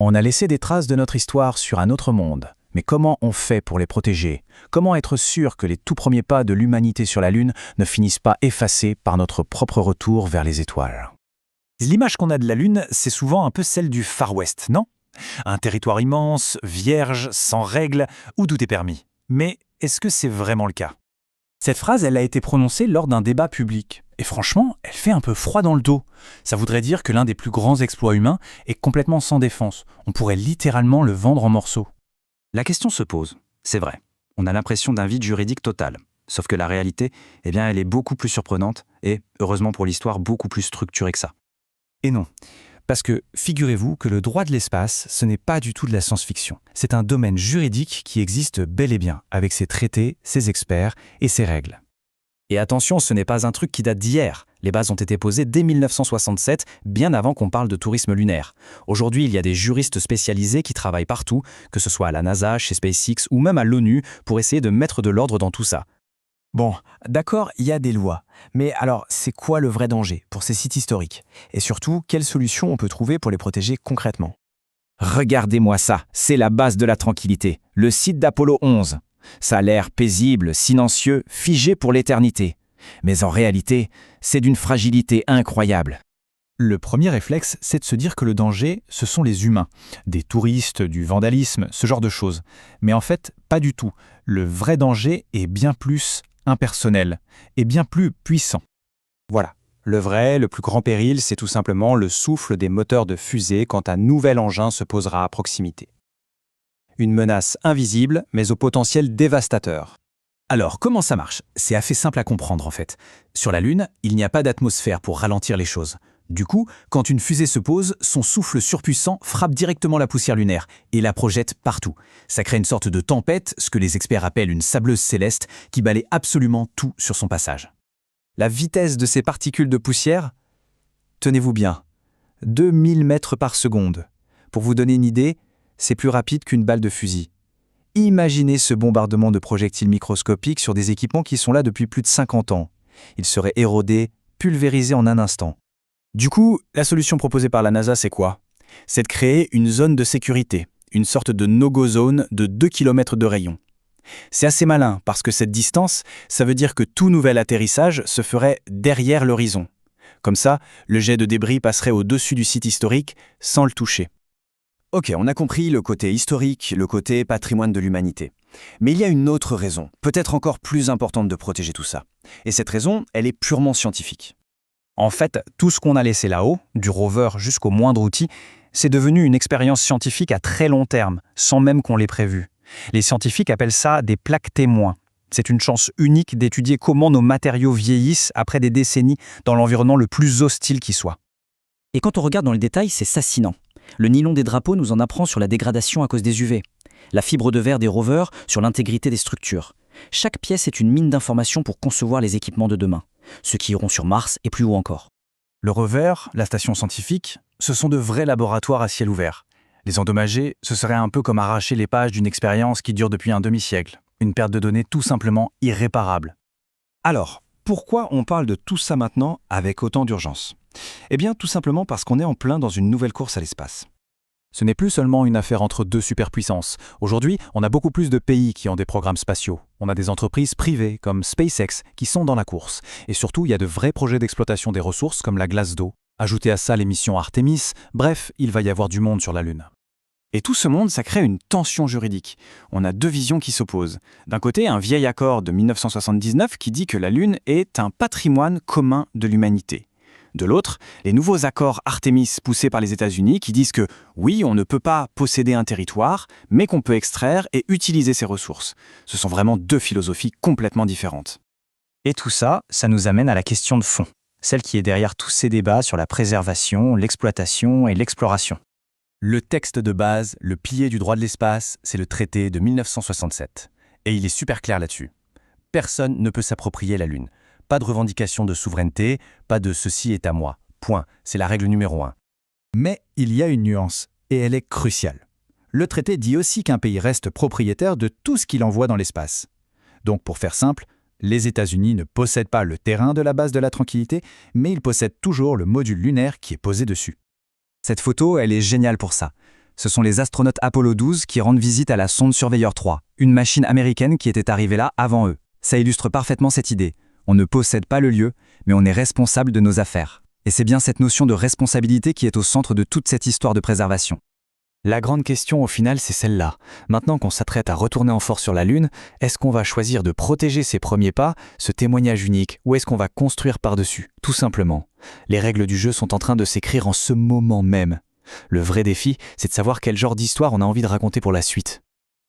On a laissé des traces de notre histoire sur un autre monde. Mais comment on fait pour les protéger? Comment être sûr que les tout premiers pas de l'humanité sur la Lune ne finissent pas effacés par notre propre retour vers les étoiles? L'image qu'on a de la Lune, c'est souvent un peu celle du Far West, non? Un territoire immense, vierge, sans règles, où tout est permis. Mais est-ce que c'est vraiment le cas? Cette phrase, elle a été prononcée lors d'un débat public. Et franchement, elle fait un peu froid dans le dos. Ça voudrait dire que l'un des plus grands exploits humains est complètement sans défense. On pourrait littéralement le vendre en morceaux. La question se pose, c'est vrai. On a l'impression d'un vide juridique total. Sauf que la réalité, elle est beaucoup plus surprenante et, heureusement pour l'histoire, beaucoup plus structurée que ça. Et non. Parce que, figurez-vous que le droit de l'espace, ce n'est pas du tout de la science-fiction. C'est un domaine juridique qui existe bel et bien, avec ses traités, ses experts et ses règles. Et attention, ce n'est pas un truc qui date d'hier. Les bases ont été posées dès 1967, bien avant qu'on parle de tourisme lunaire. Aujourd'hui, il y a des juristes spécialisés qui travaillent partout, que ce soit à la NASA, chez SpaceX ou même à l'ONU, pour essayer de mettre de l'ordre dans tout ça. Bon, d'accord, il y a des lois. Mais alors, c'est quoi le vrai danger pour ces sites historiques? Et surtout, quelles solutions on peut trouver pour les protéger concrètement? Regardez-moi ça, c'est la base de la tranquillité, le site d'Apollo 11. Ça a l'air paisible, silencieux, figé pour l'éternité. Mais en réalité, c'est d'une fragilité incroyable. Le premier réflexe, c'est de se dire que le danger, ce sont les humains. Des touristes, du vandalisme, ce genre de choses. Mais en fait, pas du tout. Le vrai danger est bien plus impersonnel et bien plus puissant. Voilà. Le vrai, le plus grand péril, c'est tout simplement le souffle des moteurs de fusée quand un nouvel engin se posera à proximité. Une menace invisible, mais au potentiel dévastateur. Alors, comment ça marche? C'est assez simple à comprendre en fait. Sur la Lune, il n'y a pas d'atmosphère pour ralentir les choses. Du coup, quand une fusée se pose, son souffle surpuissant frappe directement la poussière lunaire et la projette partout. Ça crée une sorte de tempête, ce que les experts appellent une sableuse céleste, qui balaie absolument tout sur son passage. La vitesse de ces particules de poussière? Tenez-vous bien, 2000 mètres par seconde. Pour vous donner une idée, c'est plus rapide qu'une balle de fusil. Imaginez ce bombardement de projectiles microscopiques sur des équipements qui sont là depuis plus de 50 ans. Ils seraient érodés, pulvérisés en un instant. Du coup, la solution proposée par la NASA, c'est quoi? C'est de créer une zone de sécurité, une sorte de no-go zone de 2 km de rayon. C'est assez malin parce que cette distance, ça veut dire que tout nouvel atterrissage se ferait derrière l'horizon. Comme ça, le jet de débris passerait au-dessus du site historique sans le toucher. Ok, on a compris le côté historique, le côté patrimoine de l'humanité. Mais il y a une autre raison, peut-être encore plus importante de protéger tout ça. Et cette raison, elle est purement scientifique. En fait, tout ce qu'on a laissé là-haut, du rover jusqu'au moindre outil, c'est devenu une expérience scientifique à très long terme, sans même qu'on l'ait prévu. Les scientifiques appellent ça des plaques témoins. C'est une chance unique d'étudier comment nos matériaux vieillissent après des décennies dans l'environnement le plus hostile qui soit. Et quand on regarde dans les détails, c'est fascinant. Le nylon des drapeaux nous en apprend sur la dégradation à cause des UV. La fibre de verre des rovers sur l'intégrité des structures. Chaque pièce est une mine d'informations pour concevoir les équipements de demain. Ceux qui iront sur Mars et plus haut encore. Le rover, la station scientifique, ce sont de vrais laboratoires à ciel ouvert. Les endommager, ce serait un peu comme arracher les pages d'une expérience qui dure depuis un demi-siècle. Une perte de données tout simplement irréparable. Alors, pourquoi on parle de tout ça maintenant avec autant d'urgence? Eh bien, tout simplement parce qu'on est en plein dans une nouvelle course à l'espace. Ce n'est plus seulement une affaire entre deux superpuissances. Aujourd'hui, on a beaucoup plus de pays qui ont des programmes spatiaux. On a des entreprises privées comme SpaceX qui sont dans la course. Et surtout, il y a de vrais projets d'exploitation des ressources comme la glace d'eau. Ajoutez à ça les missions Artemis. Bref, il va y avoir du monde sur la Lune. Et tout ce monde, ça crée une tension juridique. On a deux visions qui s'opposent. D'un côté, un vieil accord de 1979 qui dit que la Lune est un patrimoine commun de l'humanité. De l'autre, les nouveaux accords Artemis poussés par les États-Unis qui disent que oui, on ne peut pas posséder un territoire, mais qu'on peut extraire et utiliser ses ressources. Ce sont vraiment deux philosophies complètement différentes. Et tout ça, ça nous amène à la question de fond, celle qui est derrière tous ces débats sur la préservation, l'exploitation et l'exploration. Le texte de base, le pilier du droit de l'espace, c'est le traité de 1967. Et il est super clair là-dessus. Personne ne peut s'approprier la Lune. Pas de revendication de souveraineté, pas de « ceci est à moi ». Point. C'est la règle numéro 1. Mais il y a une nuance, et elle est cruciale. Le traité dit aussi qu'un pays reste propriétaire de tout ce qu'il envoie dans l'espace. Donc pour faire simple, les États-Unis ne possèdent pas le terrain de la base de la tranquillité, mais ils possèdent toujours le module lunaire qui est posé dessus. Cette photo, elle est géniale pour ça. Ce sont les astronautes Apollo 12 qui rendent visite à la sonde Surveyor 3, une machine américaine qui était arrivée là avant eux. Ça illustre parfaitement cette idée. On ne possède pas le lieu, mais on est responsable de nos affaires. Et c'est bien cette notion de responsabilité qui est au centre de toute cette histoire de préservation. La grande question au final, c'est celle-là. Maintenant qu'on s'apprête à retourner en force sur la Lune, est-ce qu'on va choisir de protéger ses premiers pas, ce témoignage unique, ou est-ce qu'on va construire par-dessus, tout simplement? Les règles du jeu sont en train de s'écrire en ce moment même. Le vrai défi, c'est de savoir quel genre d'histoire on a envie de raconter pour la suite.